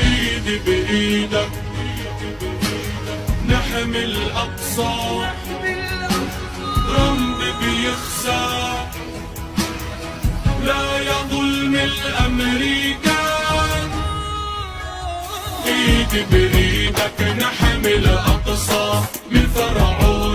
ايدي بايدك نحمي الأقصى، ترامب بيخسى لا يا ظلم الأمريكان. ايدي بايدك نحمي الأقصى من فرعون